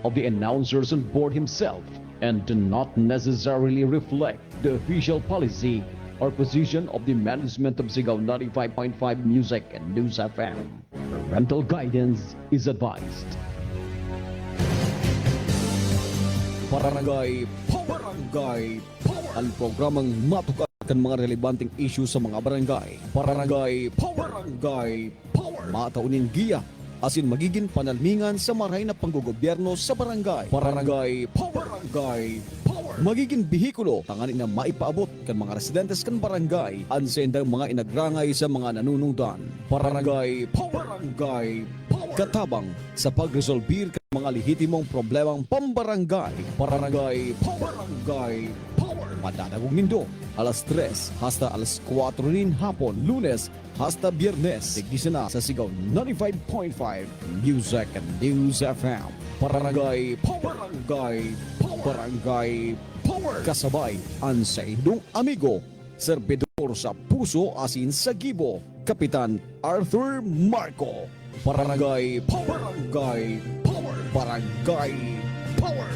of the announcers on board himself and do not necessarily reflect the official policy or position of the management of Sigaw 95.5 Music and News FM. Parental guidance is advised. Barangay Power! Barangay Power! Ang programang matukakan mga relevanteng issue sa mga barangay. Barangay Power! Barangay Power! Mataunin giya asin magiging panalmingan sa maray na panggogobyerno sa barangay. Barangay Power! Barangay Power! Magiging bihikulo tanganin na maipaabot kan mga residentes kan barangay ansendang mga inagrangay sa mga nanunungdan. Barangay Power! Barangay Power! Katabang sa pagresolbir kan mga lehitimong problemang pambarangay. Barangay Power! Barangay Power! Madadagong nindo alas 3 hasta alas 4 rin hapon, Lunes hasta Biyernes. Tigisa na sa Sigaw 95.5 Music and News FM. Barangay Power! Barangay Power! Barangay Power! Kasabay ang sa inyong amigo, serbidor sa puso asin sa gibo, Kapitan Arthur Marco. Barangay Power! Barangay Power! Barangay Power!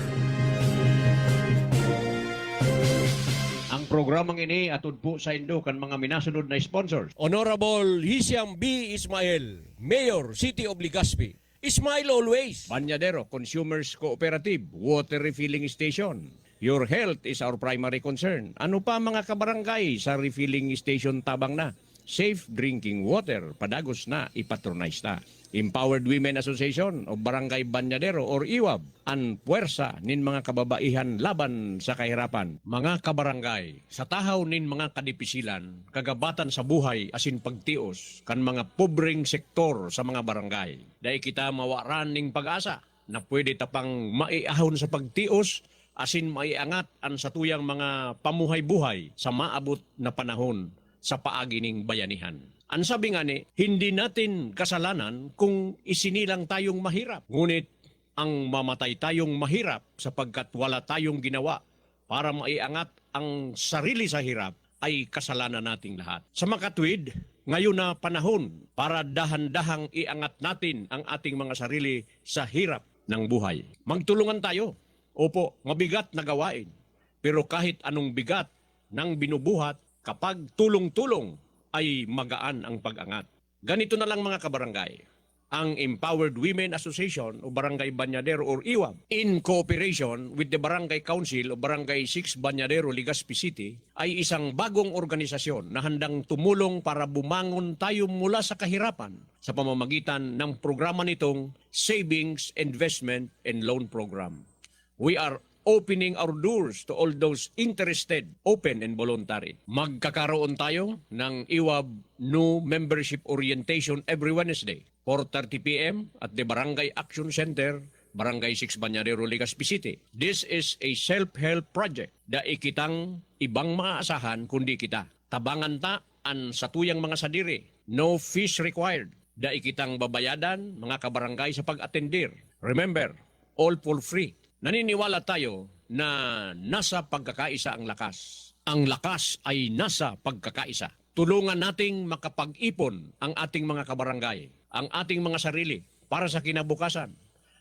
Ang programang ini atod po sa Indo kan mga minasunod na sponsors. Honorable Hisiam B. Ismael, Mayor, City of Legazpi. Smile always. Banyadero Consumers Cooperative Water Refilling Station. Your health is our primary concern. Ano pa mga kabarangay sa refilling station tabang na? Safe drinking water, padagos na, ipatronize na. Empowered Women Association o Barangay Banyadero or IWAB, ang puwersa nin mga kababaihan laban sa kahirapan. Mga kabarangay, sa tahaw nin mga kadipisilan, kagabatan sa buhay asin pagtios, kan mga pobreng sektor sa mga barangay. Dahil kita mawaran ning pag-asa na pwede tapang maiahon sa pagtios, asin maiangat ang satuyang mga pamuhay-buhay sa maabot na panahon sa paagi ning bayanihan. Ang sabi nga ni, hindi natin kasalanan kung isinilang tayong mahirap. Ngunit ang mamatay tayong mahirap sapagkat wala tayong ginawa para maiangat ang sarili sa hirap ay kasalanan nating lahat. Sa makatwid, ngayon na panahon para dahan-dahang iangat natin ang ating mga sarili sa hirap ng buhay. Magtulungan tayo. Opo, mabigat na gawain. Pero kahit anong bigat ng binubuhat, kapag tulong-tulong, ay magaan ang pag-angat. Ganito na lang mga kabarangay. Ang Empowered Women Association o Barangay Banyadero or IWAB, in cooperation with the Barangay Council o Barangay 6 Banyadero, Legazpi City, ay isang bagong organisasyon na handang tumulong para bumangon tayo mula sa kahirapan sa pamamagitan ng programa nitong Savings, Investment, and Loan Program. We are opening our doors to all those interested, open and voluntary. Magkakaroon tayo ng IWAB New Membership Orientation every Wednesday, 4:30 p.m. at the Barangay Action Center, Barangay 6 Banyadero, Legazpi City. This is a self-help project da ikitang ibang maaasahan kundi kita. Tabangan ta ang satuyang mga sadiri. No fees required. Da ikitang babayadan mga kabarangay sa pag-atendir. Remember, all for free. Naniniwala tayo na nasa pagkakaisa ang lakas. Ang lakas ay nasa pagkakaisa. Tulungan nating makapag-ipon ang ating mga kabarangay, ang ating mga sarili para sa kinabukasan.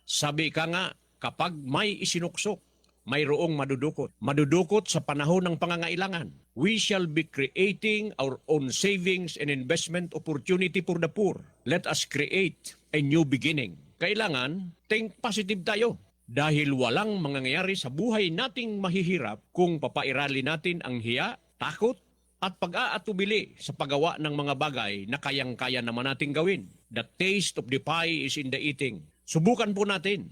Sabi ka nga, kapag may isinuksok, mayroong madudukot. Madudukot sa panahon ng pangangailangan. We shall be creating our own savings and investment opportunity for the poor. Let us create a new beginning. Kailangan, think positive tayo. Dahil walang mangyayari sa buhay nating mahihirap kung papairali natin ang hiya, takot, at pag-aatubili sa paggawa ng mga bagay na kayang-kaya naman nating gawin. The taste of the pie is in the eating. Subukan po natin.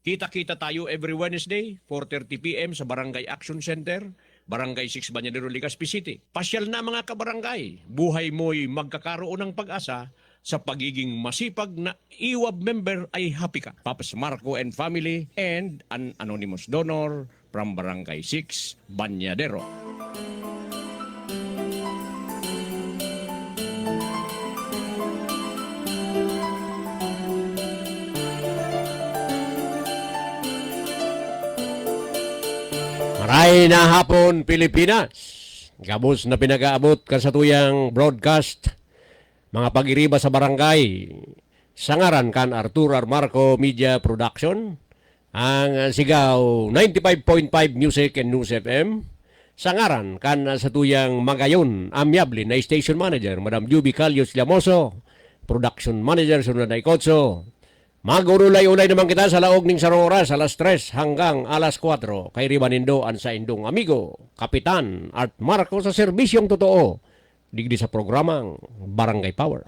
Kita-kita tayo every Wednesday, 4:30 p.m. sa Barangay Action Center, Barangay 6 Banyadero, Legazpi City. Pasyal na mga kabarangay. Buhay mo'y magkakaroon ng pag-asa. Sa pagiging masipag na IWAB member ay happy ka. Papas Marco and family and an anonymous donor from Barangay 6, Banyadero. Maray na hapon, Pilipinas. Gabos na pinag-aabot ka sa tuyang broadcast mga pag-iriba sa barangay. Sangaran kan Arthur R. Marco Media Production. ang Sigaw 95.5 Music and News FM. Sa ngaran kan sa tuyang magayon amyable na station manager Madam Juby Calios Llamoso, production manager Sunod Ikotso. Magurulay-ulay naman kita sa laog ning sarong oras alas 3 hanggang alas 4 kay Ribanindo an sa indong amigo Kapitan Art Marco sa serbisyong totoo digdi sa programang Barangay Power.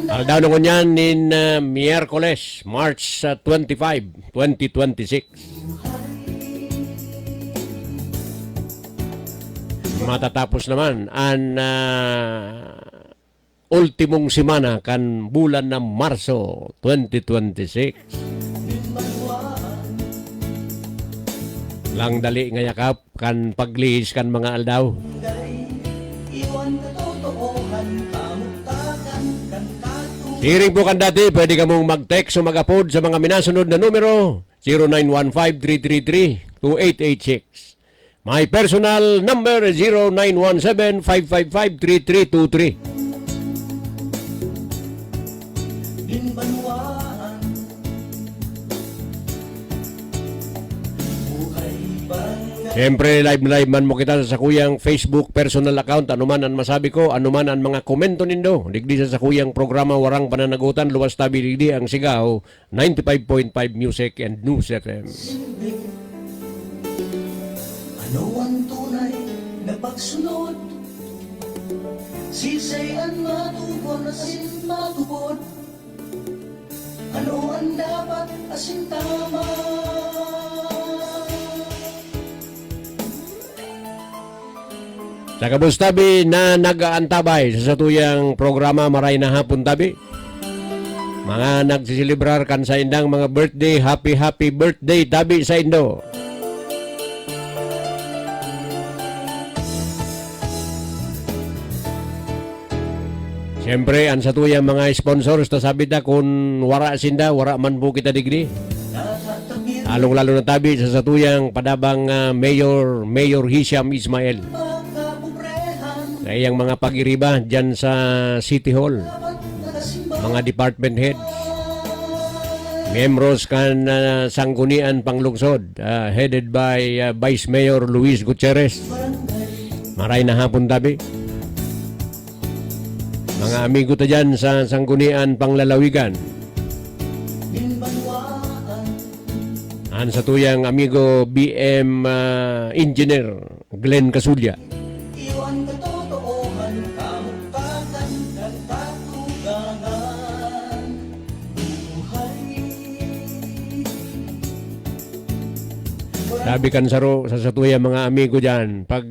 Aldaw na kunyan nin Miyerkules, March 25, 2026. Matatapos naman ang ultimong semana kan bulan ng Marso 2026. Lang dali nga yakap kan paglihis kan mga aldaw. Hiring po kan dati, pwede ka mong mag-text o mag-upload sa mga minasunod na numero 0915-333-2886. My personal number is 0917-555-3323. Siyempre, live man mo kita sa Sakuyang Facebook personal account. Anuman ang masabi ko, anuman ang mga komento nindo. Digdi sa Sakuyang programa Warang Pananagutan, luwas tabi digdi ang Sigaw 95.5 Music and News FM. Ano ang tunay na pagsunod? Sisayan matubon, asin matubod. Ano ang dapat asin tama? Sa kabus tabi na nag-aantabay sa satuyang programa Maray na Hapon tabi. Mga nagsisilibrar kan sa indang mga birthday, happy birthday tabi sa Indo. Siyempre, ang satuyang mga sponsors ta sabi ta kung wara sinda, wara man po kita digdi. Along-lalo na tabi sa satuyang padabang Mayor Hisham Ismail. Kayang mga pag-iriba dyan sa City Hall, mga department heads, membros kan sanggunian panglungsod, headed by Vice Mayor Luis Gutierrez. Maray na hapon tabi. Mga amigo ta dyan sa sanggunian panglalawigan. An sa tuyang amigo BM Engineer Glenn Casulya. Sabi kan saro sa satuya mga amigo dyan, pag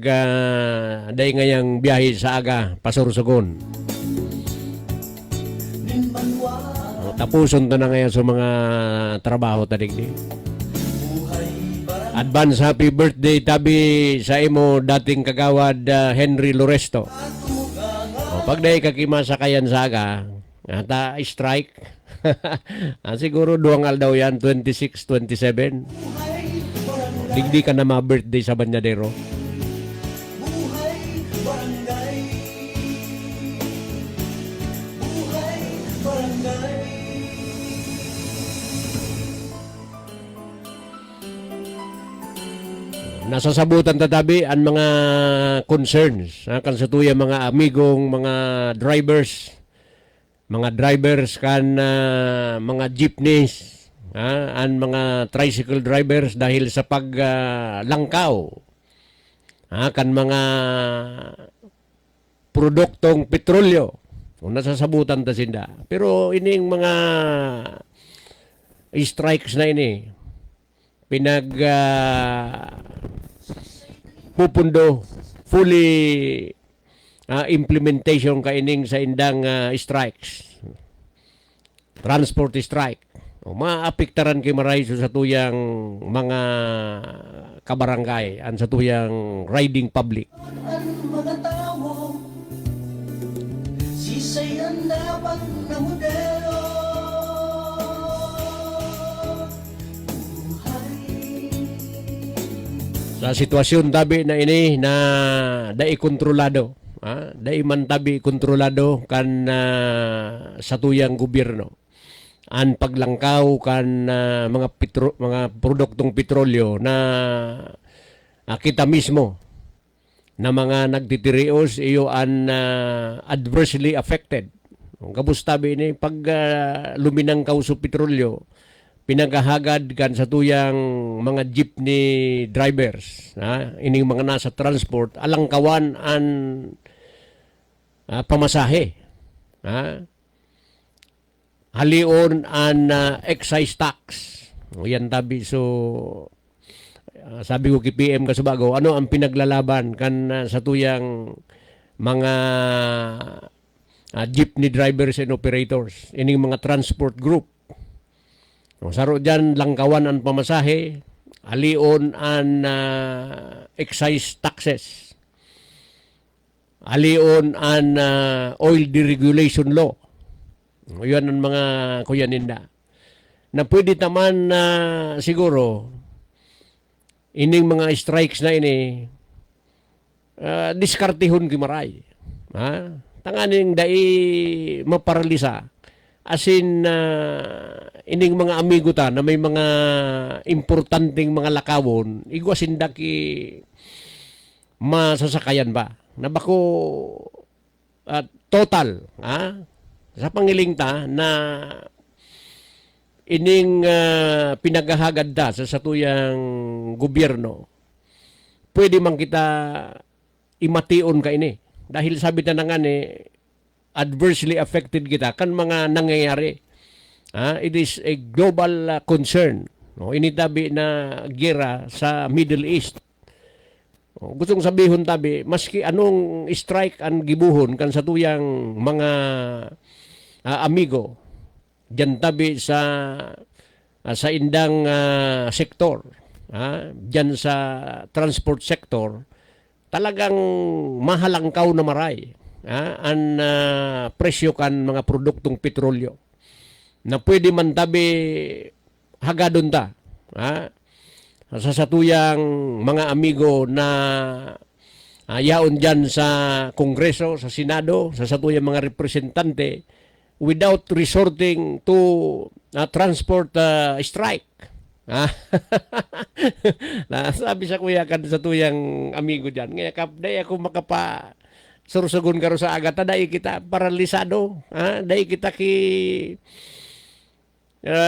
day ngayang biyahe sa aga, pasursugon. Tapuson to na ngayon sa mga trabaho tadig di. Advance happy birthday tabi sa imo dating kagawad Henry Loresto. Pag day kakimasakayan sa aga, ata strike. Siguro duwang aldaw yan, 26, 27. Digdi ka na ma-birthday sa Banyadero. Nasasabutan tatabi ang mga concerns kan sa tuya mga amigong mga drivers kan mga jeepneys, ang mga tricycle drivers dahil sa paglangkaw kan mga produktong petrolyo. Nasasabutan ta sinda. Pero ining mga strikes na ini pupundo fully implementation kaining sa indang strikes, transport strike. Maapektaran kay maray sa tuyang mga kabarangay an sa tuyang riding public. Mga tao, sisayan dapat na modelo. Buhay. Sa sitwasyon tabi na ini na dai kontrolado, dai man tabi kontrolado kan sa tuyang gobyerno an paglangkaw kan mga produktong petrolyo na kita mismo na mga nagtitirios iyo an adversely affected. Kabus tabi ni pag luminang kaw sa petrolyo, pinagahagad kan sa tuyang mga jeepney drivers, ining mga nasa transport, alangkawan an pamasahe. Halion an excise tax. Yan tabi. So, sabi ko kay PM Kasubago, ano ang pinaglalaban kan sa tuyang mga jeepney drivers and operators, ining mga transport group. Saro dyan, langkawan ang pamasahe, halion an excise taxes, halion an oil deregulation law. Yan ang mga kuyaninda. Na pwede naman siguro, ining mga strikes na ini, diskartihon kimaray. Tanganing dai maparalisa. As in, ining mga amigo ta na may mga importanteng mga lakawon, igwasin daki masasakayan ba? Na bako total, sa pangiling ta na ining pinagahagad da sa satuyang gobyerno, pwede man kita imation ka ini. Dahil sabi na nga ni, adversely affected kita kan mga nangyayari. It is a global concern. Initabi na gera sa Middle East. Gustong sabihin tabi, maski anong strike ang gibuhon kan sa tuyang mga amigo, dyan tabi sa indang sektor, dyan sa transport sector, talagang mahalangkaw na maray ang presyo kan mga produktong petrolyo na pwede man tabi hagadon ta sa satuyang mga amigo na yaon dyan sa Kongreso, sa Senado, sa satuyang mga representante without resorting to transport strike. Sabi sa kuya kan sa tuyang amigo dyan, ngayon day ako makapa sursugon karo sa agata, day kita paralisado, day kita ki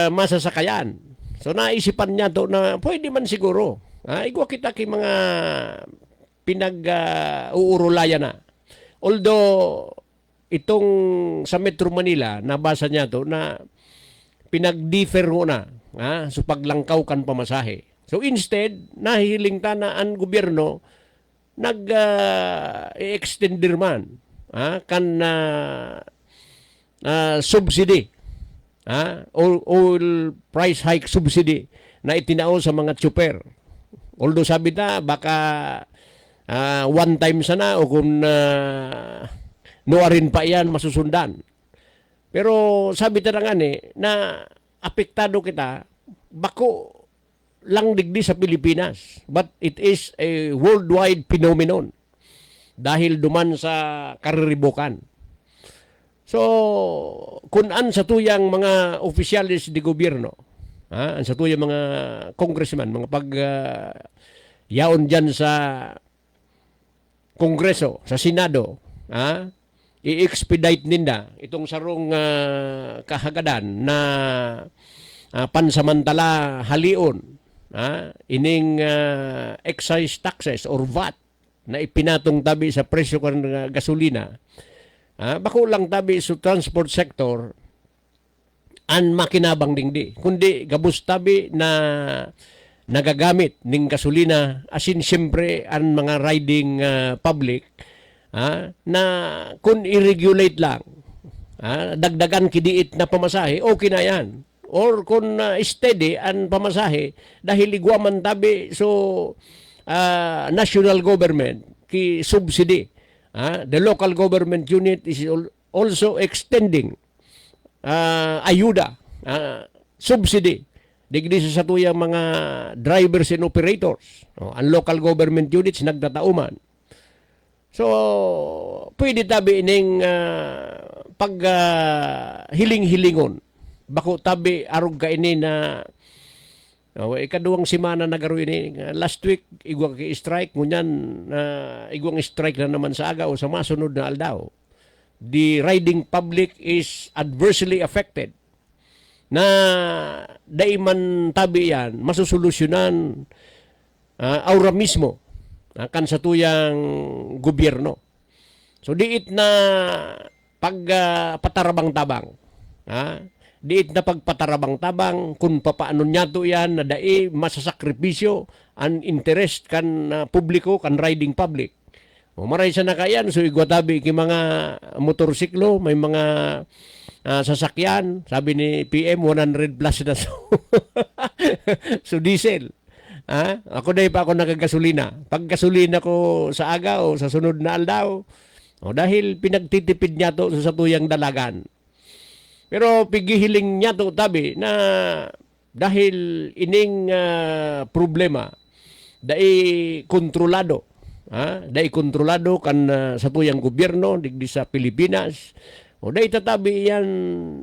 masasakayan. So naisipan niya to na pwede man siguro, igwa kita ki mga pinag-uurulaya na. Although itong sa Metro Manila, nabasa niya to na pinag-differ na so paglangkaw kan pamasahe. So instead, nahihiling ta na ang gobyerno nag-extender man kan subsidy, oil price hike subsidy na itinao sa mga tsuper. Although sabi ta baka one time sana o kung nuarin pa yan masusundan. Pero sabi ta nga na apektado kita, bako lang digdi sa Pilipinas. But it is a worldwide phenomenon dahil duman sa kariribokan. So, kung an sa tuyang mga opisyalis di gobyerno, an sa tuyang mga congressman, mga yaon dyan sa Kongreso, sa Senado, i-expedite ninda itong sarong kahagadan na pansamantala halion, ining excise taxes or VAT na ipinatong tabi sa presyo ng gasolina, bako lang tabi sa transport sector an makinabang dingdi, kundi gabus tabi na nagagamit ning gasolina, asin siyempre ang mga riding public, na kung i-regulate lang, dagdagan kidiit na pamasahe, okay na yan. Or kung steady ang pamasahe, dahil igwaman tabi so national government ki subsidy. The local government unit is also extending ayuda, subsidy. Digdi sa tuyang mga drivers and operators. Ang local government units nagtatauman. So, pwede tabi ining pag hiling-hilingon. Bako tabi arog ka ini na ikaduwang simana nagaro ini. Last week, igwang strike. Ngunyan, igwang strike na naman sa aga o sa masunod na aldaw. The riding public is adversely affected. Na daiman tabi yan, masusolusyonan aura mismo kan sa tuyang gobyerno. So diit na pagpatarabang-tabang. Diit na pagpatarabang-tabang kung papaano niya to yan na dai masasakripisyo ang interest kan publiko, kan riding public. O maray sa nakayan, so igwatabi ki mga motorsiklo, may mga sasakyan, sabi ni PM 100 plus na so diesel. Ako dahil pa ako nagagasolina. Pag gasolina ko sa aga o sa sunod na aldaw, dahil pinagtitipid niya to sa tuyang dalagan. Pero pigihiling niya to tabi na dahil ining problema, dai kontrolado. Dai kontrolado kan sa tuyang gobyerno, digdi sa Pilipinas. O dai tatabi yan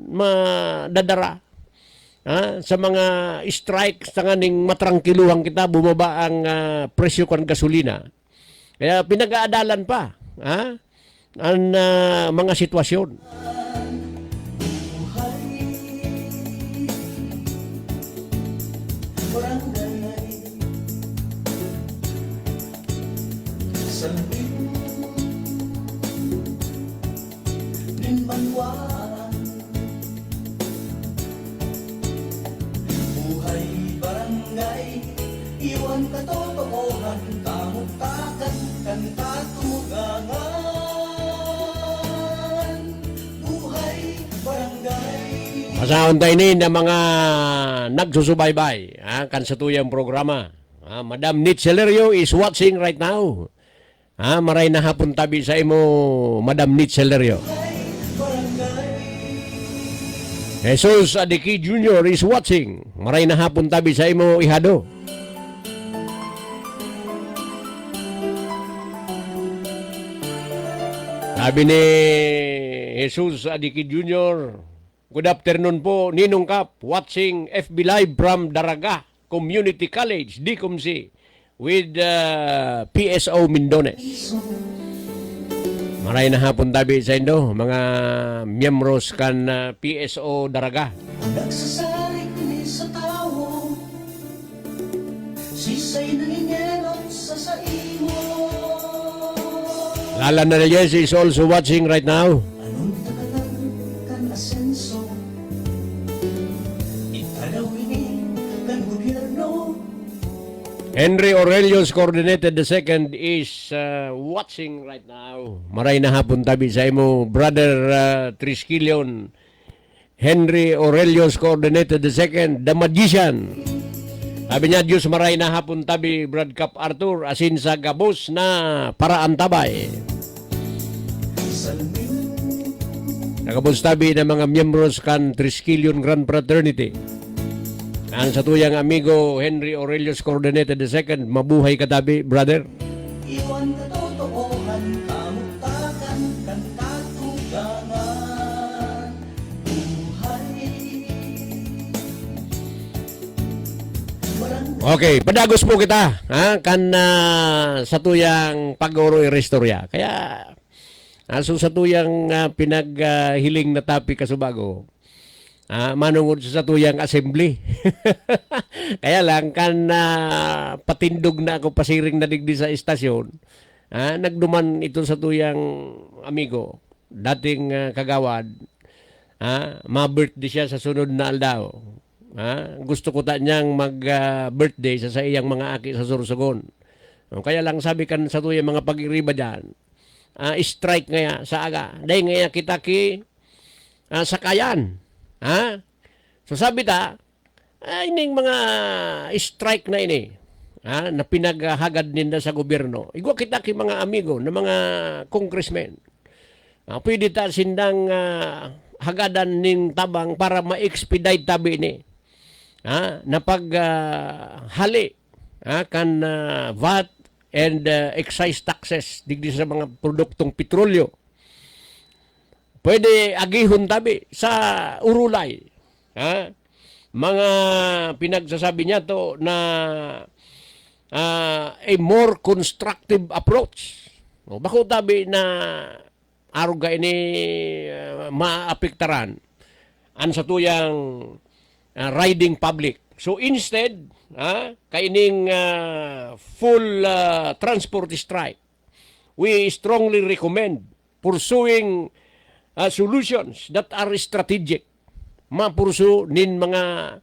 madadara. Sa mga strike sa nganing matrangkiluhan kita, bumaba ang presyo kan gasolina. Kaya pinag-aadalan pa ang mga sitwasyon. Barangay Salbin Limbanwaan Buhay barangay Iwan katotohanan Kamutakan Kanta tumugangan Buhay barangay Pasahon tayo ni na mga nagsusubaybay kan sa tuyang programa. Madam Nit Celerio is watching right now. Maray na hapon tabi sa imo, Madam Nit Celerio. Jesus Adiki Jr. is watching. Maray na hapon tabi sa imo, ihado. Sabi ni Jesus Adiki Jr., good afternoon po, Ninong Kap, watching FB Live from Daraga Community College, DCOMC, with PSO Mindones. Maray na hapon tabi sa indo, mga miyembros kan PSO Daraga. Nagsasalig ni sa tao Sisay nangingelot sa saimo Lala na Reyes is also watching right now. Anong takalan kan asenso Italawin kan gobyerno Henry Aurelius Coordinated II is watching right now. Maray na hapon tabi sa imo, Brother Triskelion. Henry Aurelius Coordinated II, the magician. Sabi niya, Diyos maray na hapon tabi, Brad Cap Arthur, asin sa gabos na paraan tabay. Nagabos tabi ng mga miyembros kan Triskelion Grand Fraternity. Ang sa tuyang amigo Henry Aurelius Coordinated II, mabuhay ka tabi, brother. Iwan katotohanan Kamutakan kanta tugangan Buhay Okay, padagos po kita kan sa tuyang pag-uro restorya. Kaya aso sa tuyang pinaghiling na topic kasubago. Manungod sa tuyang assembly. Kaya lang kan patindog na ako pasiring na digdi sa istasyon. Nagduman ito sa tuyang amigo, dating kagawad. Ma-birthday siya sa sunod na aldaw. Gusto ko ta niyang mag-birthday sa iyang mga aki sa Sorsogon. Kaya lang sabi kan sa tuyang mga pag-iriba dyan, strike ngaya sa aga. Dahil ngaya kita ki sakayan. So sabi ta, ining mga strike na ini, na pinaghagad ninda sa gobyerno. Igwa kita ki mga amigo, na mga congressmen. Pwede ta sindang hagadan ning tabang para ma-expedite tabi ni. Na pag hali kan VAT and excise taxes digdi sa mga produktong petrolyo. Pwede agihon tabi sa urulay. Ha? Mga pinagsasabi niya to na a more constructive approach. O, bako tabi na aruga ini maapektaran an sa tuyang riding public. So instead, kaining full transport strike, we strongly recommend pursuing solutions that are strategic. Mapursu nin mga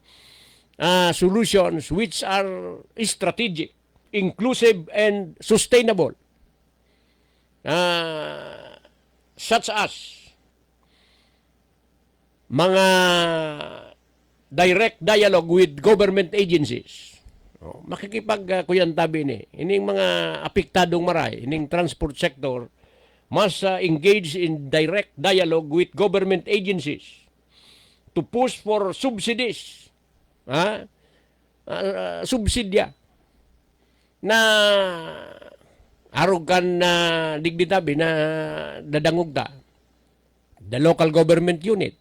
solutions which are strategic, inclusive, and sustainable. Such as mga direct dialogue with government agencies. Makikipag kuyantabi ni. Ining mga apektadong maray, ining transport sector, must engage in direct dialogue with government agencies to push for subsidies. Subsidya na arugan na digditabi na dadangugta. The local government unit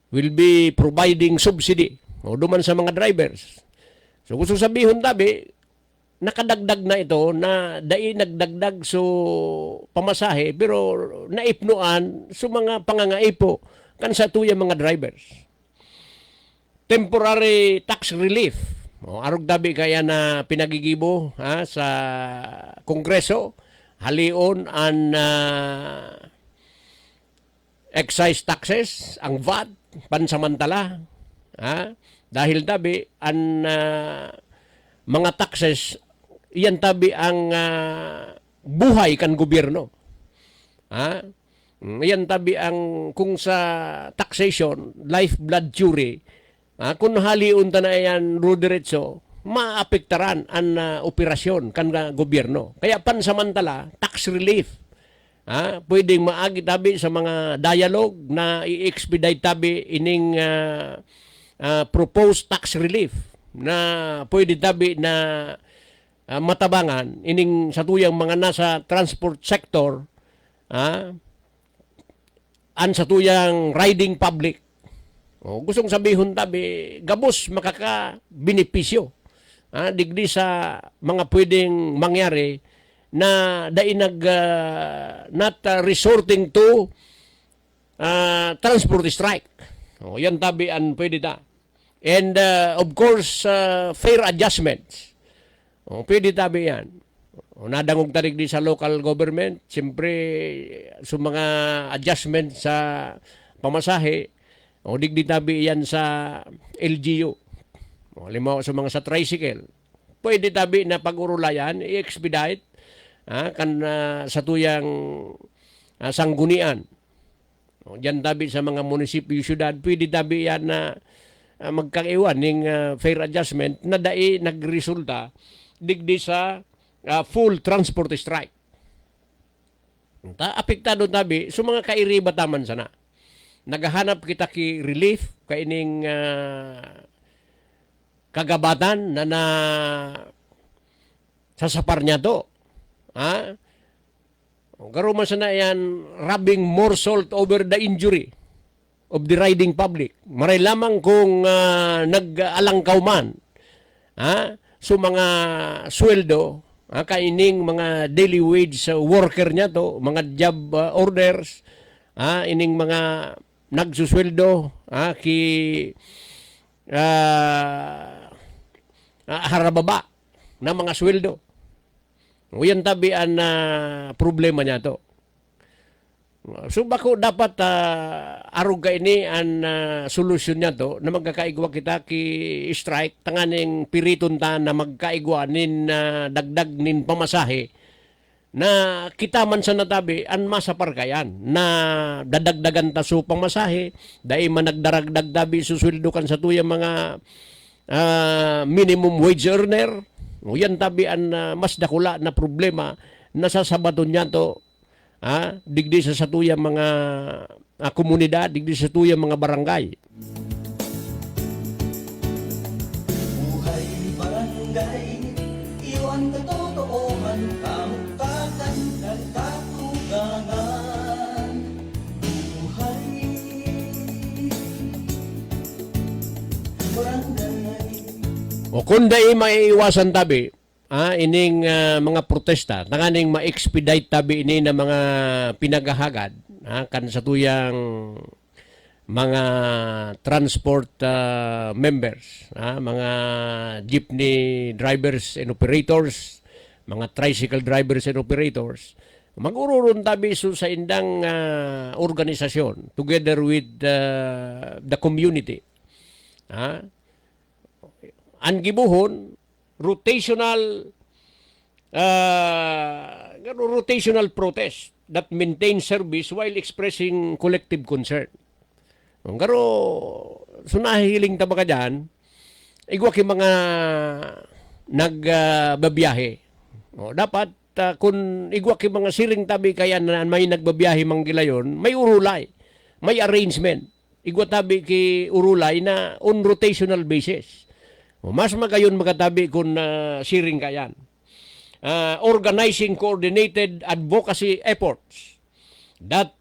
will be providing subsidy o duman sa mga drivers. So gusto sabihon tabi, nakadagdag na ito na dai nagdagdag so pamasahe pero naipnuan so mga pangangaipo kan sa tuya mga drivers. Temporary tax relief. O, arog dabi kaya na pinagigibo sa Kongreso, halion an excise taxes, ang VAT, pansamantala. Dahil tabi, ang mga taxes, iyan tabi ang buhay kan gobyerno. Iyan tabi ang, kung sa taxation, lifeblood jury, kung haliun ta na yan rudiretso, maapektaran ang operasyon kan gobyerno. Kaya pansamantala, tax relief. Pwedeng maagi tabi sa mga dialogue na i-expedite tabi ining proposed tax relief na pwede tabi na matabangan ining sa tuyang mga nasa transport sector an sa tuyang riding public. Gustong sabihon tabi, gabos makaka-benepisyo digdi sa mga pwedeng mangyari na dai not resorting to transport strike. Yan tabi ang pwede ta. And of course, fair adjustments. Pwede tabi yan. Nadangog tarig di sa local government, siyempre sa mga adjustment sa pamasahe, digdi tabi yan sa LGU. Limaw sa mga sa tricycle. Pwede tabi na pag-urulayan, i-expedite kan sa tuyang sanggunian. Diyan tabi sa mga munisipyo, syudad, pwede tabi yan na magkaiwan ng fair adjustment na dai nagresulta digdi sa full transport strike. Apektado tabi so mga kairiba taman sana. Nagahanap kita ki relief kaining kagabatan na sasapar niya to. Garo man sana yan rubbing more salt over the injury of the riding public. Maray lamang kung nag-alangkaw man so mga sweldo, kaining mga daily wage sa worker niya to, mga job orders, ining mga nagsusweldo ki harababa na mga sweldo. Yan tabi ang problema niya to. So bako dapat arog ka ini ang solusyon niya to na magkakaigwa kita ki strike tanganing piriton ta na magkaigwa nin dagdag nin pamasahe na kita man sa natabi an masapar kayan na dadagdagan ta so pamasahe dai man nagdaragdag tabi susweldo kan sa tuya mga minimum wage earner. Yan tabi ang mas dakula na problema na sasabaton niya to digdi sa satuyang mga komunidad, digdi sa satuyang mga barangay. Buhay barangay, iwan katotohanan. katotohanan, kamuktakan, kan katugangan. Buhay barangay. O kung dai maiiwasan tabi, ining mga protesta, tanganing ma-expedite tabi ini na mga pinagahagad, kan sa tuyang mga transport members, mga jeepney drivers and operators, mga tricycle drivers and operators, mag-ururon tabi sa indang organisasyon together with the community. Ang gibuhon, rotational protest that maintain service while expressing collective concern. Pero sunahiling taba ka dyan, igwa ki mga nagbabiyahe. Dapat kung igwa ki mga siring tabi kaya na may nagbabiyahe manggilayon, may urulay, may arrangement. Igwa tabi ki urulay na on rotational basis. Mas magayon magatabi kung siring kayan. Organizing coordinated advocacy efforts that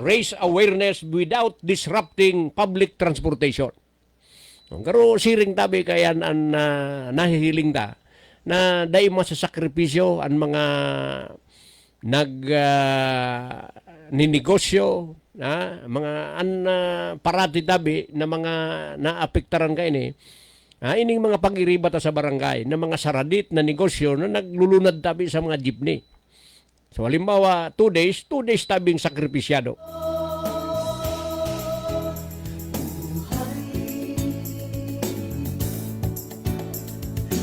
raise awareness without disrupting public transportation. Pero siring tabi kayan ang nahihiling ta na dahil masasakripisyo ang mga ninegosyo, mga parati tabi na mga naapektaran kayo ni, ining mga pag-iribata sa barangay na mga saradit na negosyo na naglulunad tabi sa mga jeepney. So halimbawa, 2 days tabing sakripisyado.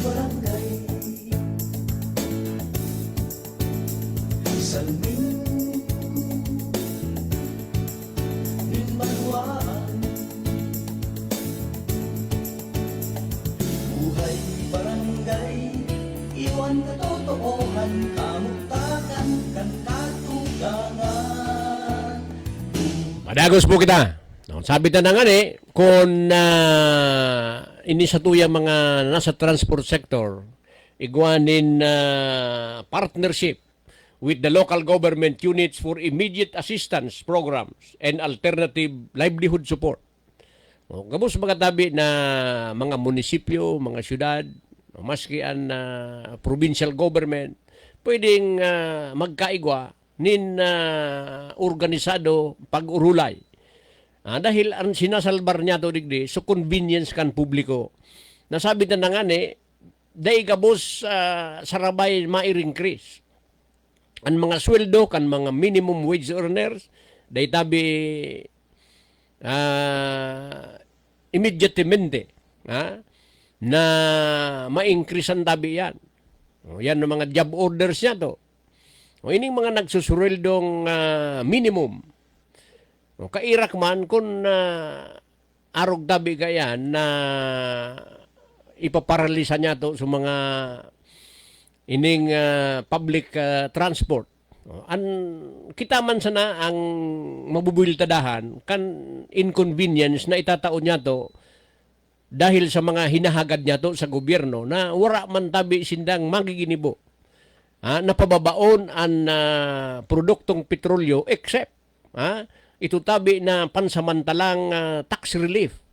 Barangay Salmin Minmaluan. Buhay barangay, iwan katotohanan, kamuktakan, kan katugangan. Madagos po kita. Sabi na nga kung ini sa tuyang mga nasa transport sector, igwanin partnership with the local government units for immediate assistance programs and alternative livelihood support. Gabos mga tabi na mga munisipyo, mga syudad, maski ang provincial government, pwedeng magkaigwa nin organisado pag-urulay. Dahil ang sinasalbar niya to digdi, so convenience kan publiko. Nasabi na nga dahil gabos sarabay ma-increase. Ang mga sweldo kan mga minimum wage earners, dahil tabi immediatamente na ma-increase ang tabi yan. Yan ang mga job orders niya to. Ining mga nagsusureldong minimum. Kairak man kung arog tabi kayan na ipaparalisa niya to sa mga ining public transport. Kita man sana ang mabubuiltadahan kan inconvenience na itataon niya to dahil sa mga hinahagad niya to sa gobyerno na wala man tabi sindang magiginibo. Napababaon ang produktong petrolyo except ito tabi na pansamantalang tax relief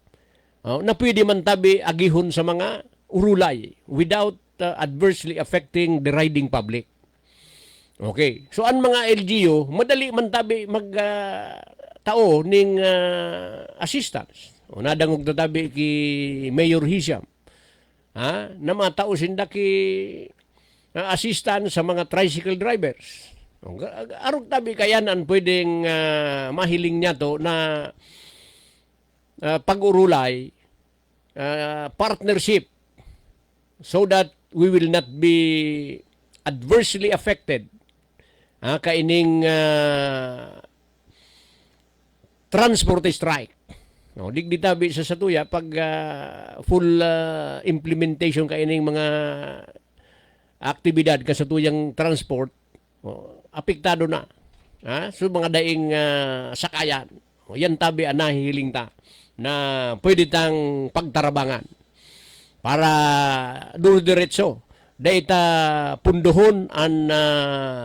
na pwede man tabi agihon sa mga urulay without adversely affecting the riding public. Okay. So ang mga LGU, madali man tabi tao ning assistance. Nadangog na tabi ki Mayor Hisham. Na matao sinda ki assistance sa mga tricycle drivers. Arog tabi kayanan pwedeng mahiling niya to na pag-urulay, partnership, so that we will not be adversely affected kaining transport strike. Digdi tabi sa satuya pag full implementation kaining mga aktibidad kasatuyang transport, apektado na. So mga daing sakayan. Yan tabi ang nahihiling ta na pwede tang pagtarabangan para duro-diretso Data punduhon an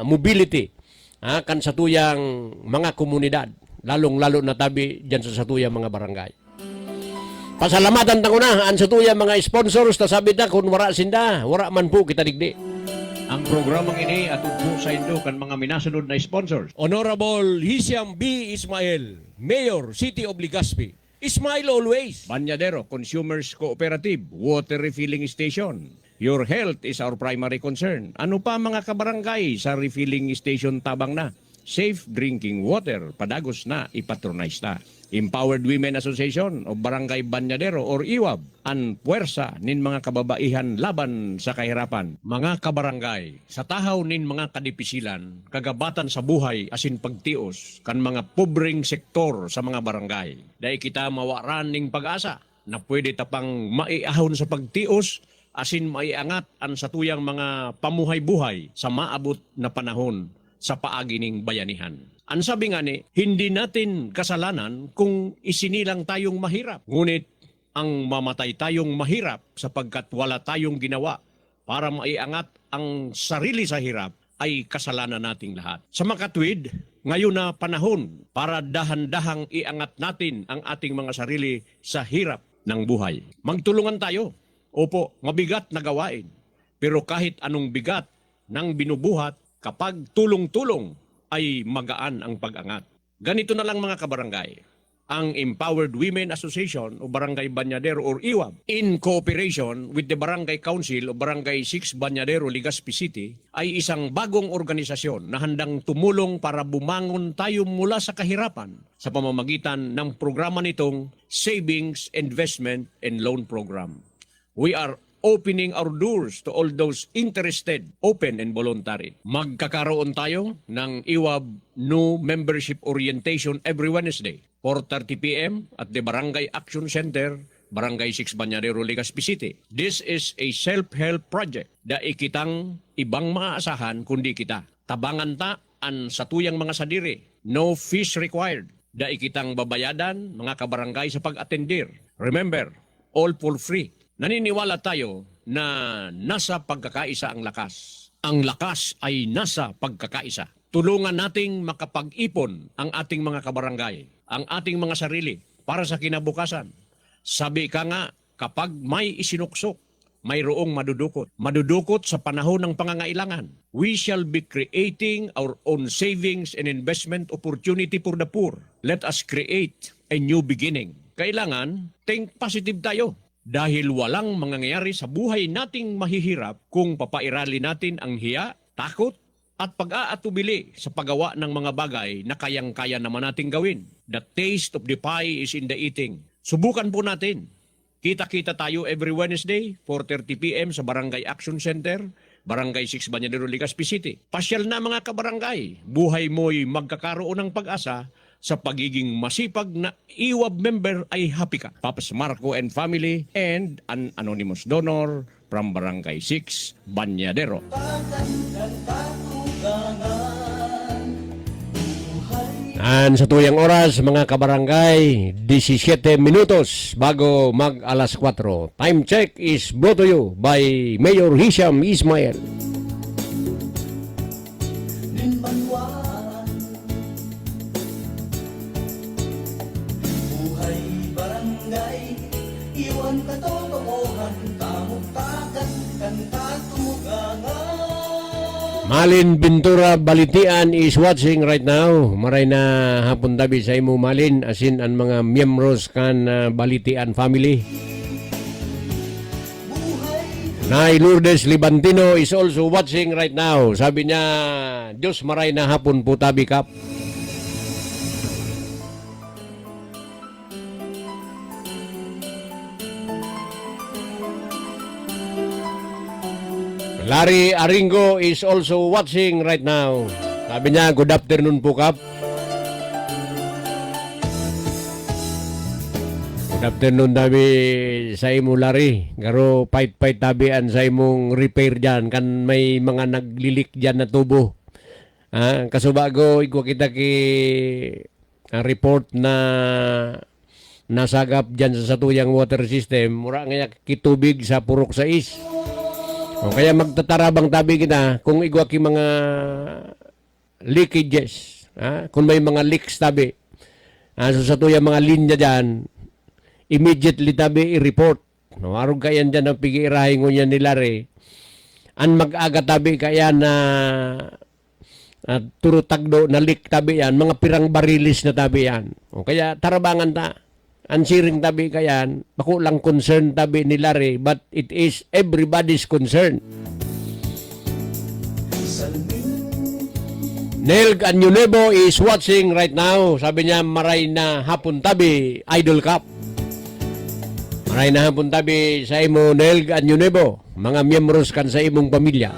mobility kan satuyang mga komunidad, lalong-lalo na tabi dyan sa satuyang mga barangay. Pasalamatan tango na an satuyang mga sponsors, ta sabi ta kung wara sinda, wara man po kita digdi. Ang programang ini atod po sa indo kan mga minasunod na sponsors. Honorable Hisham B. Ismail, Mayor, City of Legazpi. Ismail always. Banyadero Consumers Cooperative Water Refilling Station. Your health is our primary concern. Ano pa mga kabarangay sa refilling station tabang na? Safe drinking water, padagos na, ipatronize na. Empowered Women Association of Barangay Banyadero or IWAB, ang puwersa nin mga kababaihan laban sa kahirapan. Mga kabarangay, sa tahaw nin mga kadipisilan, kagabatan sa buhay asin pagtios, kan mga pobreng sektor sa mga barangay. Dahil kita mawaran ning pag-asa na pwede tapang maiahon sa pagtios, asin maiangat ang satuyang mga pamuhay-buhay sa maabot na panahon sa paagi ning bayanihan. Ang sabi nga ni, hindi natin kasalanan kung isinilang tayong mahirap. Ngunit ang mamatay tayong mahirap sapagkat wala tayong ginawa para maiangat ang sarili sa hirap ay kasalanan nating lahat. Sa makatwid, ngayon na panahon para dahan-dahang iangat natin ang ating mga sarili sa hirap ng buhay. Magtulungan tayo. Opo, mabigat na gawain. Pero kahit anong bigat ng binubuhat, kapag tulong-tulong, ay magaan ang pag-angat. Ganito na lang mga kabarangay. Ang Empowered Women Association o Barangay Banyadero or IWAB in cooperation with the Barangay Council o Barangay 6 Banyadero, Legazpi City ay isang bagong organisasyon na handang tumulong para bumangon tayo mula sa kahirapan sa pamamagitan ng programa nitong Savings, Investment and Loan Program. We are opening our doors to all those interested, open and voluntary. Magkakaroon tayo ng IWAB New Membership Orientation every Wednesday, 4:30 p.m. at the Barangay Action Center, Barangay 6 Banyadero, Legazpi City. This is a self-help project da ikitang ibang maaasahan kundi kita. Tabangan ta an satuyang mga sadiri. No fees required. Da ikitang babayadan mga kabarangay sa pag-atendir. Remember, all for free. Naniniwala tayo na nasa pagkakaisa ang lakas. Ang lakas ay nasa pagkakaisa. Tulungan nating makapag-ipon ang ating mga kabarangay, ang ating mga sarili para sa kinabukasan. Sabi ka nga, kapag may isinuksok, mayroong madudukot. Madudukot sa panahon ng pangangailangan. We shall be creating our own savings and investment opportunity for the poor. Let us create a new beginning. Kailangan, think positive tayo. Dahil walang mangyayari sa buhay nating mahihirap kung papairali natin ang hiya, takot, at pag-aatubili sa paggawa ng mga bagay na kayang-kaya naman nating gawin. The taste of the pie is in the eating. Subukan po natin. Kita-kita tayo every Wednesday, 4:30 p.m. sa Barangay Action Center, Barangay 6 Banyadero, Legazpi City. Pasyal na mga kabarangay. Buhay mo'y magkakaroon ng pag-asa sa pagiging masipag na IWAB member ay happy ka. Papas Marco and family and an anonymous donor from Barangay 6, Banyadero. And sa tuyang oras, mga kabarangay, 17 minutos bago mag alas 4. Time check is brought to you by Mayor Hisham Ismail. Linbanwaan Buhay barangay Iwan katotohanan Kamuktakan Kanta tumugangan Malin Bintura Balitian is watching right now. Maray na hapon tabi sa imo Malin, asin ang mga miyembros kan Balitian family. Nay Lourdes Libantino is also watching right now. Sabi niya, Diyos maray na hapon po tabi kap. Larry Aringo is also watching right now. Sabi niya, good afternoon po kap. Good afternoon tabi sa imo Larry. Garo pait-pait tabian sa imong repair dyan. Kan may mga naglilik dyan na tubo. Kasubago, ikaw kita ki report na nasagap dyan sa satuyang water system. Mura nga kitubig sa Purok 6. O kaya magtatarabang tabi kita kung igwa ki mga leakages, kung may mga leaks tabi. So sa tuya mga linya dyan, immediately tabi i-report. No, arog kayan dyan ang pigi-irahin ko niya nila re. An mag-aga tabi kaya na turutagdo na leak tabi yan, mga pirang barilis na tabi yan. O kaya tarabangan ta. Ansiring tabi kayan, bako lang concern tabi nila re, but it is everybody's concern. Nelg Anyunebo is watching right now. Sabi niya, maray na hapon tabi, Idol Cup. Maray na hapon tabi sa imo, Nelg Anyunebo. Mga miyembros kan sa imong pamilya.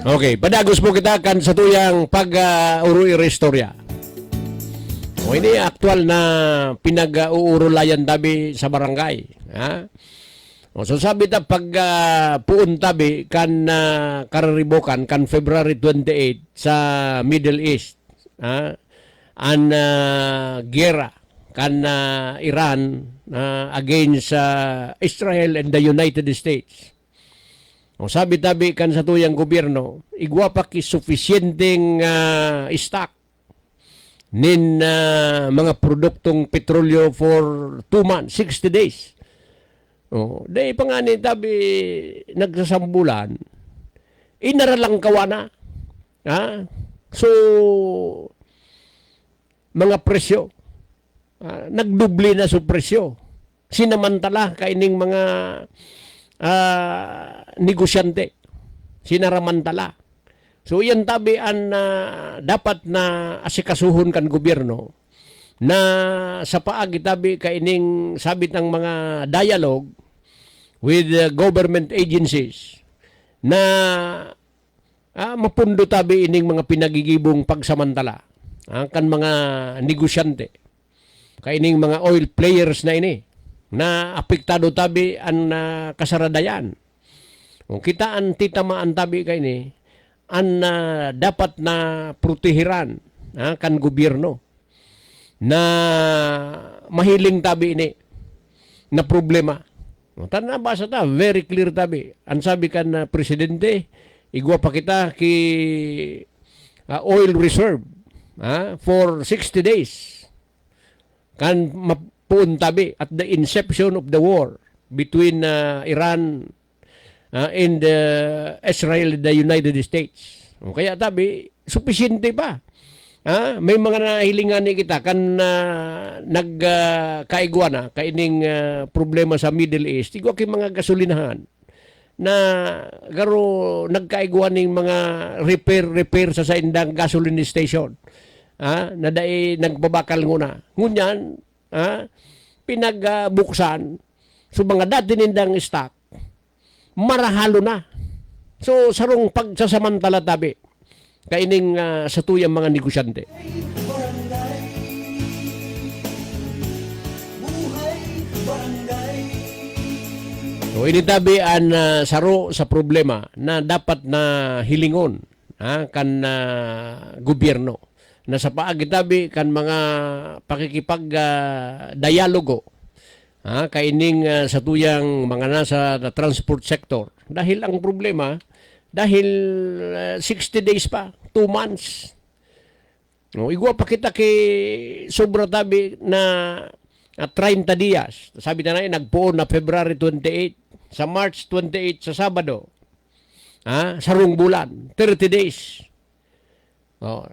Okay, padagos po kita kan sa tuyang pag-urui restorya. O ini aktual na pinag-uurulayan tabi sa barangay. O, so sabi ta pag puun tabi kan kararibokan kan February 28 sa Middle East. An gera kan Iran against Israel and the United States. O sabi tabi kan sa tuyang gobyerno, igwa pa ki sufficienteng stock nin mga produktong petrolyo for 2 months, 60 days. Oh, dahil pa nga ni tabi nagsasambulan, inaralang kawana. So, mga presyo, nagdubli na sa presyo. Sinamantala kaining mga negosyante. Sinaramantala. So yan tabi ang dapat na asikasuhon kan gobyerno na sa paagi tabi kaining sabit ng mga dialogue with government agencies na mapundo tabi ining mga pinagigibong pagsamantala kan mga negosyante kaining mga oil players na ini na apektado tabi ang kasaradayan. O kitaan titamaan tabi kaini an dapat na protehiran kan gobyerno na mahiling tabi ini na problema. Tanda basa ta, very clear tabi. Ang sabi kan na presidente, igwa pa kita ki oil reserve for 60 days. Kan mapuun tabi at the inception of the war between Iran and Israel and the United States. Kaya tabi, supisyente pa. May mga nahilingan ni kita kan nagkaigwa na kaining problema sa Middle East. Igwa kay mga gasolinahan na garo nagkaigwa ning mga repair sa indang gasoline station. Na dai nagbabakal nguna. Ngunyan, pinagbuksan so mga dati nindang stock marahalo na. So, sarong pagsasamantala tabi kaining sa tuyang mga negosyante. So, ini tabi ang saro sa problema na dapat na hilingon kan gobyerno na sa paagi tabi kan mga pakikipag-dialogo kaining sa tuyang mga nasa transport sector. Dahil ang problema, dahil 60 days pa, 2 months. Igwa pa kita kay sobra tabi na 30 dias. Sabi na nagpuon na February 28, sa March 28 sa Sabado. Sarong bulan, 30 days.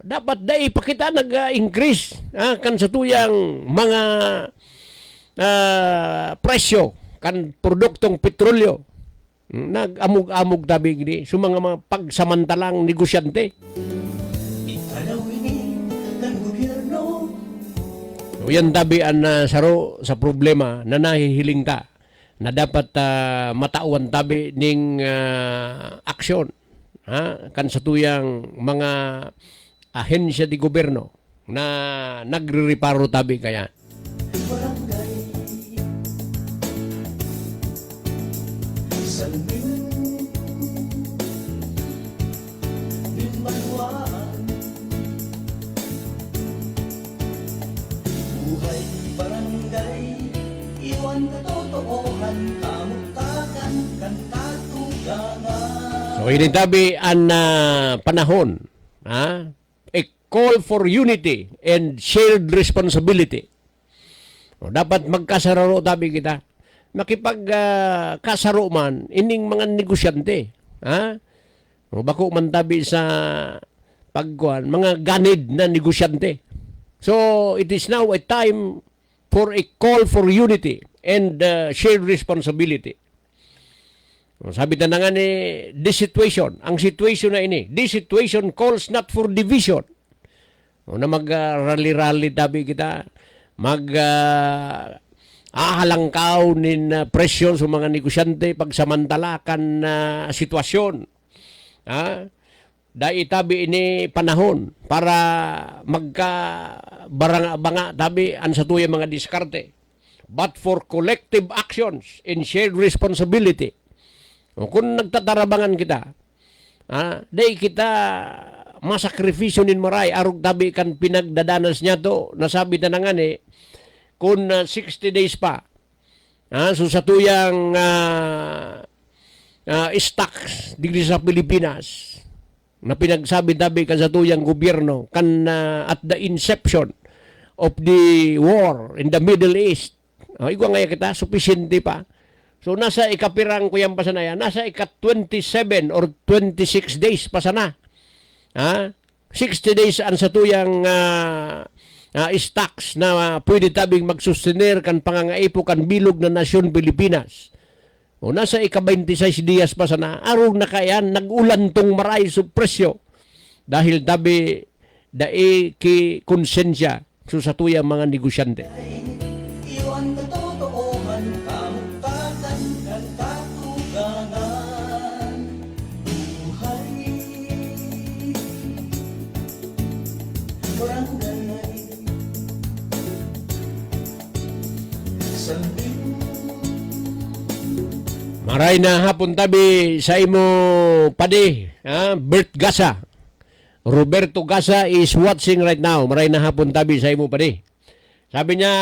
Dapat dai pa kita nag-increase kan sa tuyang mga presyo kan produktong petrolyo. Nag-amog-amog tabi gini so mga pagsamantalang negosyante. So, yan tabi ang saro sa problema na nahihiling ta na dapat matauan tabi ning aksyon kan sa tuyang mga ahensya di gobyerno na nagre-reparo tabi kaya. iwan katotohan, kamuktakan, kantatugangan. So initabi ang panahon, a call for unity and shared responsibility. O, dapat magkasararo tabi kita. Makipagkasaro man ining mga negosyante. O, bako man tabi sa pagkuhan, mga ganid na negosyante. So it is now a time for a call for unity and shared responsibility. Sabi na nga ni, this situation, ang situation na ini, this situation calls not for division. Na mag-rally-rally tabi kita, ahalangkaw nin presyon sa mga negosyante pagsamantalakan na sitwasyon. Dahil tabi ini panahon para magka-banga tabi an sa tuya mga diskarte. But for collective actions and shared responsibility. O, kung nagtatarabangan kita, dahil kita masakripisyo nin maray, arog tabi kan pinagdadanas niya to, nasabi na nga ni, kung 60 days pa, so sa tuyang stocks digdi sa Pilipinas, na pinagsabi tabi kan sa tuyang gobyerno, kan at the inception of the war in the Middle East, igwa nga kita, sufficiente pa. So nasa ikapirang kuyang pasanaya, nasa ika-27 or 26 days pasana. 60 days ang sa tuyang stocks na pwede tabing magsustenir kan pangangaipo kan bilog na nasyon Pilipinas. O nasa ika-26 dias pasana, arong na kayan, nag-ulan tong maray sa presyo. Dahil tabi, dai ki konsensya sa tuyang mga negosyante. Iwan katotohan, kamuktakan, kantatugangan. Buhay, barangay, salbing. Maray na hapon tabi sa imo padi, Bert Gasa. Roberto Gasa is watching right now. Maray na hapon tabi sa imo padi. Sabi niya,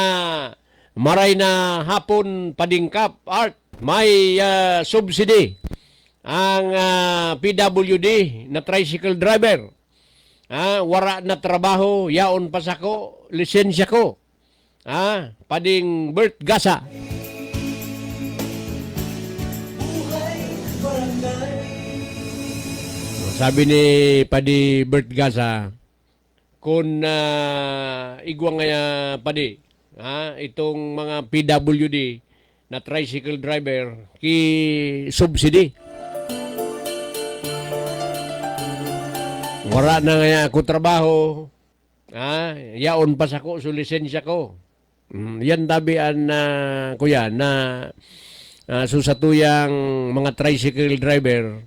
maray na hapon padingkap art, may subsidy ang PWD na tricycle driver. Wara na trabaho, yaon pa sako, lisensya ko. Pading Bert Gasa. Sabi ni Padi Bert Gasa, kung igwang nga Padi, itong mga PWD na tricycle driver, ki subsidy. Wala na nga ako trabaho, yaon pa sa ko, so lisensya ko. Yan tabian na, kuya, na susatuyang mga tricycle driver,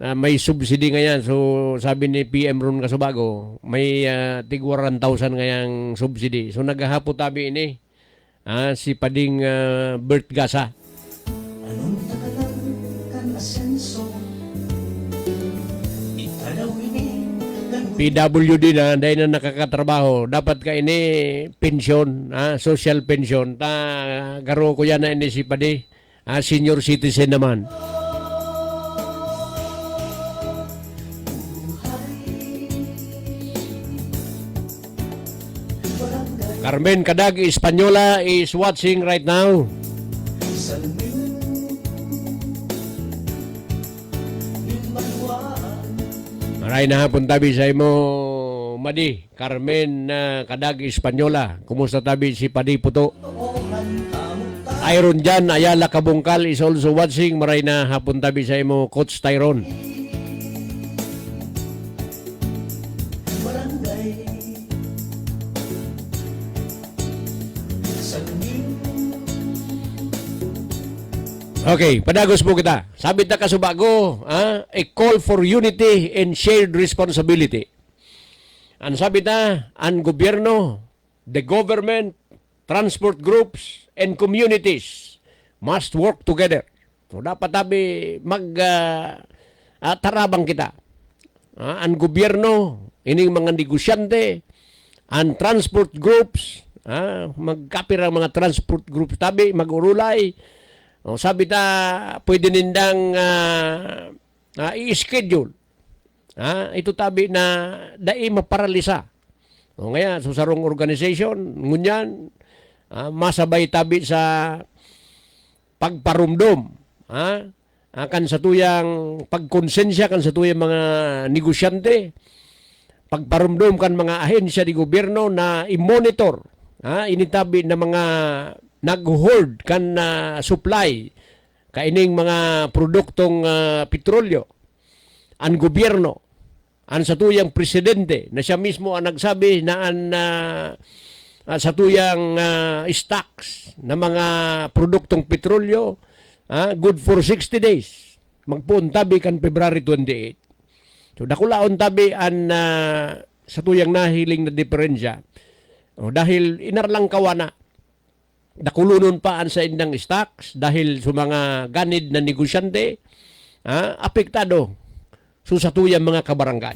may subsidy ngayon. So sabi ni PM Ron Casubago, may tig 1,000 ngayang subsidy. So naghahapo tabi ini si Pading Bert Gasa. Anong takalan kan asenso? Italaw ini kan PWD na, dahil na nakakatrabaho. Dapat ka ini pension, social pension. Garo ko yan na ini si Padi, senior citizen naman. Carmen Cadag Española is watching right now. salbing. Limbagwaan, Maray na hapon tabi sa imo, Madi. Carmen Cadag Española. Kumusta tabi si Padi Puto? toohan, kamuktakan. Iron Jan Ayala Kabungkal is also watching. Maray na hapon tabi sa imo, Coach Tyrone. Barangay, salbing. Okay, padagos po kita. Sabit na kasubago, a call for unity and shared responsibility. Ang sabit na, ang gobyerno, the government, transport groups, and communities must work together. So dapat tabi tarabang kita. Ang gobyerno, ining mga negosyante, ang transport groups, magkapir ang mga transport group tabi, magurulay. O, sabi ta, pwede nindang i-schedule. Ito tabi na dai maparalisa. O ngaya, susarong organization, ngunyan, masabay tabi sa pagparumdom. Kan sa tuyang pagkonsensya, kan sa tuyang mga negosyante, pagparumdom kan mga ahensya di gobyerno na i-monitor initabi na mga nag-hoard kan supply kaining mga produktong petrolyo. Ang gobyerno, ang sa tuyang presidente na siya mismo ang nagsabi na sa tuyang stocks na mga produktong petrolyo good for 60 days. Magpuntabi kan February 28. So dakulaon tabi an sa tuyang nahiling na diferensya. Dahil inarlang kawana, dakulunon pa an sa indang stocks dahil sa mga ganid na negosyante, apektado sa tuyang mga kabarangay.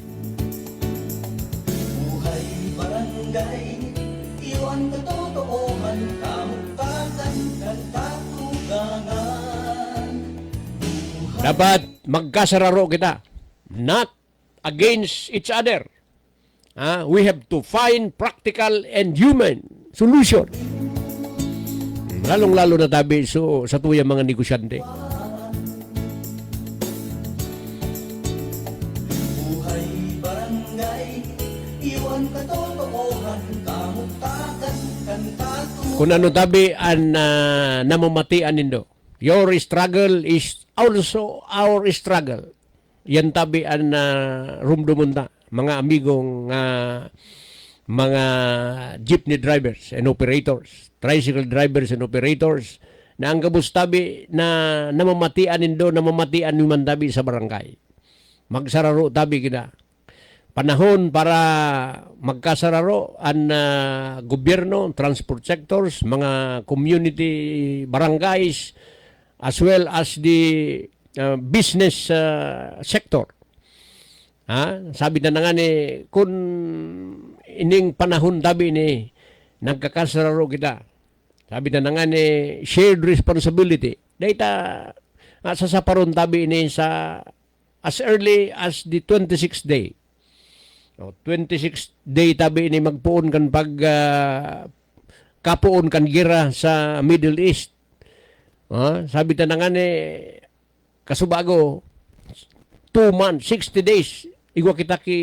Buhay barangay, iwan katotohanan, kamuktakan, katugangan. Dapat magkasararo kita, not against each other. We have to find practical and human solution. Lalong-lalo na tabi sa tuyang mga negosyante. Buhay barangay, iwan katotohanan, kamuktakan, katugangan. Kung ano tabi ang namamatian nindo. Your struggle is also our struggle. Yan tabi ang rumdumunta. Mga amigong mga jeepney drivers and operators, tricycle drivers and operators, na ang gabos tabi na namamatian nindo, namamatian naman tabi sa barangay. Magsararo tabi kita. Panahon para magkasararo ang gobyerno, transport sectors, mga community barangays, as well as the business sector. Sabi na nga ni, kung ining panahon tabi ni, nagkakasararo kita. Sabi na nga ni, shared responsibility. Data, sasaparon tabi ni sa as early as the 26th day. 26th day tabi ni magpuon kan pag kapuon kan gira sa Middle East. Sabi na nga ni, kasubago, 2 months, 60 days, igwa kita ki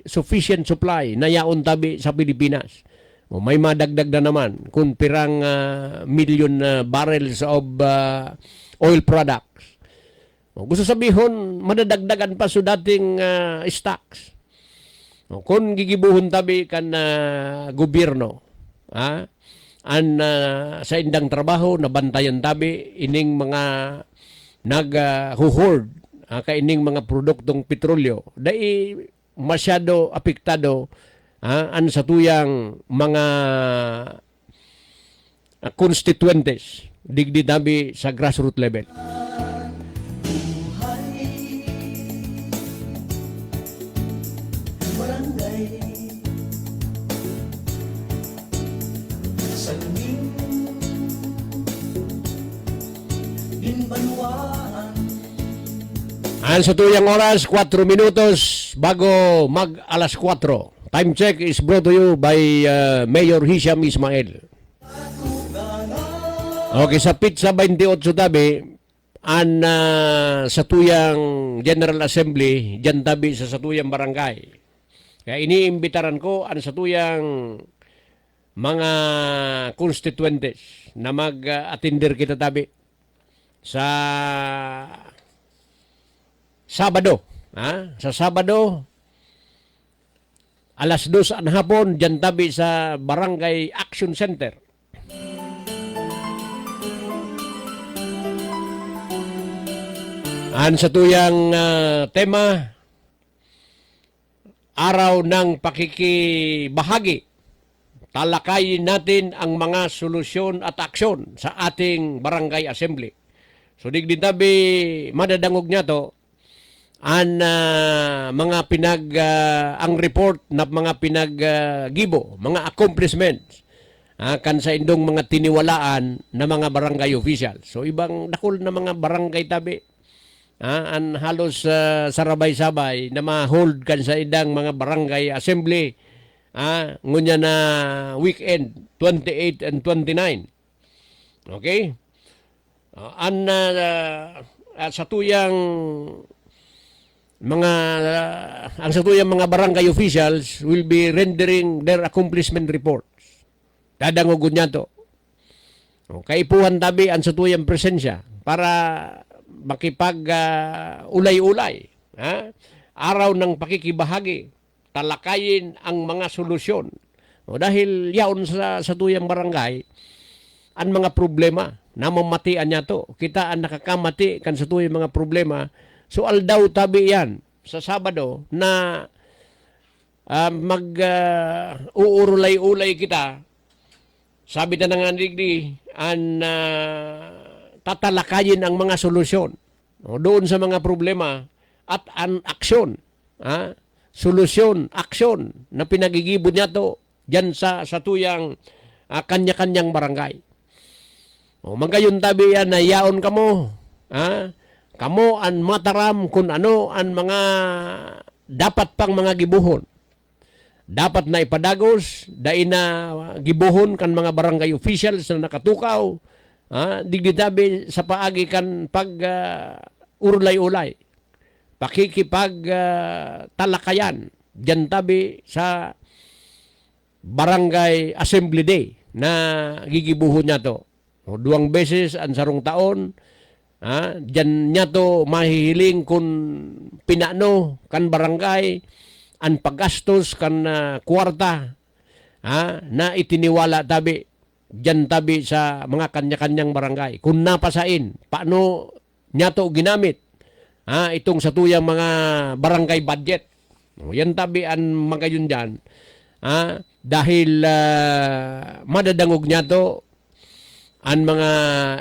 sufficient supply na yaon tabi sa Pilipinas. May madagdag na naman kung pirang million barrels of oil products. Gusto sabihon, madadagdagan pa sa dating stocks. Kung gigibuhon tabi kan gobyerno, sa indang trabaho, nabantayan tabi, ining mga nag-hoard, kaining mga produktong petrolyo, dai masyado apektado an sa tuyang mga constituentes digdi tabi sa grassroots level. Barangay, salming, binbanwaan. Sa tuyang oras, 4 minutos bago mag alas 4. Time check is brought to you by Mayor Hisham Ismail. Okay, sa Pizza 28 tabi, sa tuyang General Assembly, dyan tabi sa tuyang barangay. Kaya iniimbitaran ko sa tuyang mga constituentes na mag-attender kita tabi sa Sabado. Sa Sabado, alas 2 ang hapon, dyan tabi sa Barangay Action Center. Sa tuyang tema, Araw ng Pakikibahagi. Talakayin natin ang mga solusyon at aksyon sa ating Barangay Assembly. So digdi tabi madadangog niya to, mga ang report na mga pinaggibo, mga accomplishments kan sa indong mga tiniwalaan na mga barangay official. So ibang dakol na mga barangay tabi an halos sarabay-sabay na ma-hold kan sa idang mga barangay assembly ngunya na weekend 28 and 29. Okay? Sa tuyang mga ang sa tuyang mga barangay officials will be rendering their accomplishment reports. Dadangog niya to. Kaipuhan tabi ang sa tuyang presensya para makipag ulay-ulay. Araw ng pakikibahagi, talakayin ang mga solusyon. Dahil yaon sa tuyang barangay, ang mga problema, namamatian niya to. Kita ang nakakamati kan sa tuyang mga problema. So aldaw tabi yan sa Sabado na uurulay-ulay kita. Sabi na nga digdi, tatalakayin ang mga solusyon doon sa mga problema at ang aksyon. Solusyon, aksyon na pinagigibod niya to dyan sa tuyang kanya-kanyang barangay. Magayon tabi yan na yaon kamo. Kamo ang mataram kung ano ang mga dapat pang mga gibuhon. Dapat na ipadagos, dahil na gibuhon kan mga barangay officials na nakatukaw, digditabi sa paagi kan pag urlay-ulay, pakikipag talakayan, dyan tabi sa barangay assembly day na gigibuhon niya to. 2 beses ang sarong taon, dyan niya to mahihiling kung pinano kan barangay, ang paggastos kan kwarta na itiniwala tabi dyan tabi sa mga kanya-kanyang barangay. Kung napasain, paano niya to ginamit itong sa tuyang mga barangay budget. Yan tabi ang magayon dyan. Dahil madadangog niya to ang mga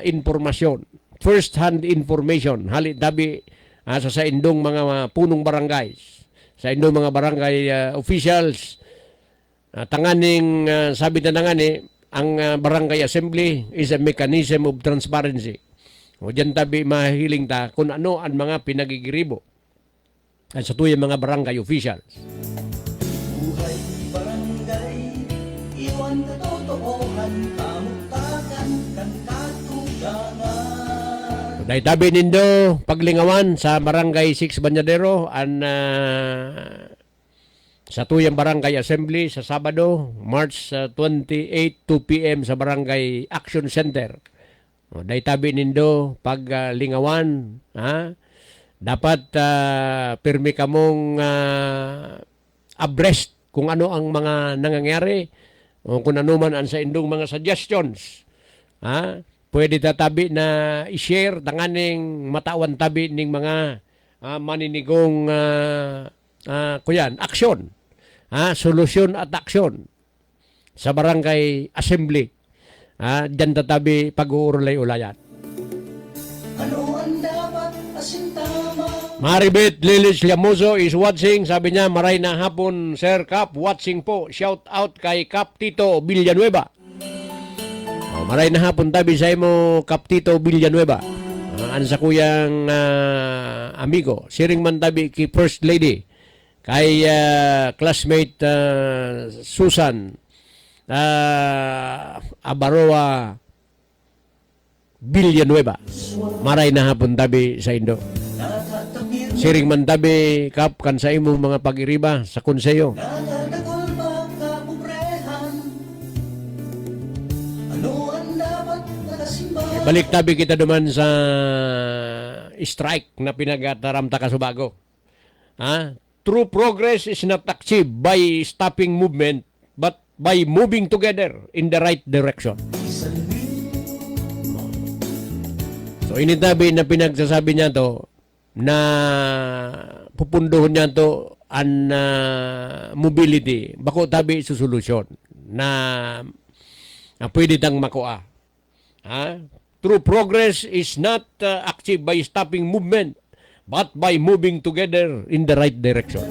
informasyon, first-hand information, halit tabi sa indong mga punong barangay, sa indong mga barangay officials, tanganing sabi na ngani, ang barangay assembly is a mechanism of transparency. Diyan tabi mahiling ta kung ano ang mga pinagigiribo sa tuyang mga barangay officials. Buhay barangay, iwan katotohanan, kamuktakan, kan katugangan. Dahil tabi nindo paglingawan sa barangay 6 Banyadero sa tuyang barangay assembly sa Sabado, March 28, 2 p.m. sa barangay Action Center. Dahil tabi nindo paglingawan, dapat pirmi kamong abreast kung ano ang mga nangyayari, o kung ano man ang sa indong mga suggestions. Pwede tatabi na i-share tanganing matawan tabi ning mga maninigong kuyan, aksyon. Solusyon at aksyon sa barangay assembly. Diyan tatabi pag-uurlay-ulayan. Ano ang dapat asintama? Maribeth Lilis Llamoso is watching. Sabi niya, maray na hapon, Sir Cap, watching po. Shout out kay Cap Tito Villanueva. Maray na hapon tabi sa imo, Cap Tito Villanueva. An sa kuyang amigo. Siring man tabi kay First Lady. Kay classmate Susan Abaroa Villanueva. Maray na hapon tabi sa Indo. Natatapir Siring man tabi Kap kan sa imong mga pag-iriba sa konseyo. Nadadagol magkapubrehan. Ano ang dapat nakasimba? Balik tabi kita duman sa strike na pinagataramta ka Subago. True progress is not achieved by stopping movement but by moving together in the right direction. So initabi na pinagsasabi niya to na pupunduhon niya to ang mobility. Bako tabi sa solusyon na pwede tang makuha. True progress is not achieved by stopping movement but by moving together in the right direction.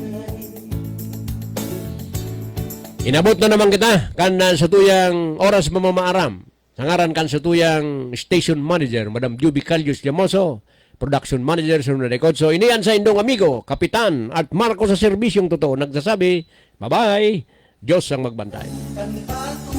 Inabot na naman kita kan sa tuyang oras mamamaaram. Sa ngaran kan sa tuyang station manager, Madam Juby Calius Llamoso, production manager sa Recodso. Iniyan sa indong amigo, Kapitan at Marco sa serbisyong totoo. Nagsasabi, bye-bye, Diyos ang magbantay. Kanta ko